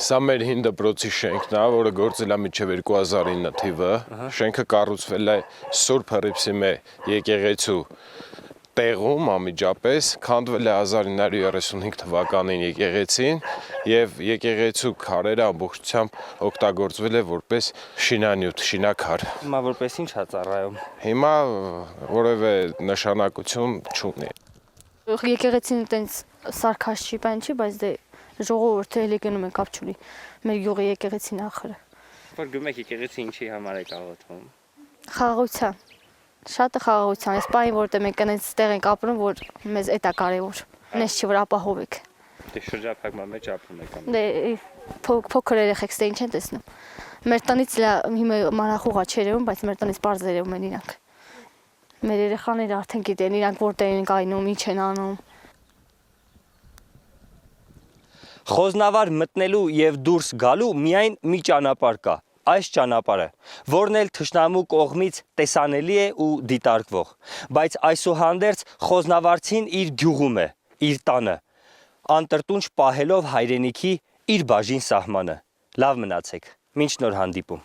Սա մեր հին դպրոցի շենքն է, որը գործել է մինչև 2009 թիվը։ Շենքը կառուցվել է Սուրբ Հռիփսիմե եկեղեցու տեղում անմիջապես, քանդվել է 1935 թվականին եկեղեցին եւ եկեղեցու քարերը ամբողջությամբ օգտագործվել է որպես շինանյութ, շինակար։ Հիմա որպես ինչ է ծառայում։ Հիմա որևէ նշանակություն չունի։ Եկեղեցին տենց սարքած չի, բան չի, բայց դե ժողովուրդը էլի գնում են կապ չունի։ Մեր գյուղի եկեղեցին ախրը։ Որ գնում եք եկեղեցի ինչի համար եք աղոթում։ Խաղաղության։ Շատը խաղաղության, այս պահին որտեղ մենք այնպես տեղ ենք ապրում, որ մեզ էդ է կարևոր։ Նես չի որ ապահովեք։ Դե շրջափակման մեջ ապրում եք։ Դե փոքր երեխեք ստե ինչ են տեսնում։ Մեր տնից հիմա մանախուղա չերևում, բայց մեր տնից པարզ երևում են իրանք։ Մեր երեխաները արդեն գիտեն իրանք որտեղ են կայնում, ինչ են անում։ Խոզնավար մտնելու եւ դուրս գալու միայն մի ճանապարհ կա։ Այս ճանապարհը, որն էլ թշնամու կողմից տեսանելի է ու դիտարկվող, բայց այսուհանդերձ խոզնավարցին իր գյուղում է, իր տանը, անտրտունջ պահելով հայրենիքի իր բաժին սահմանը։ Լավ մնացեք, մինչ նոր հանդիպում։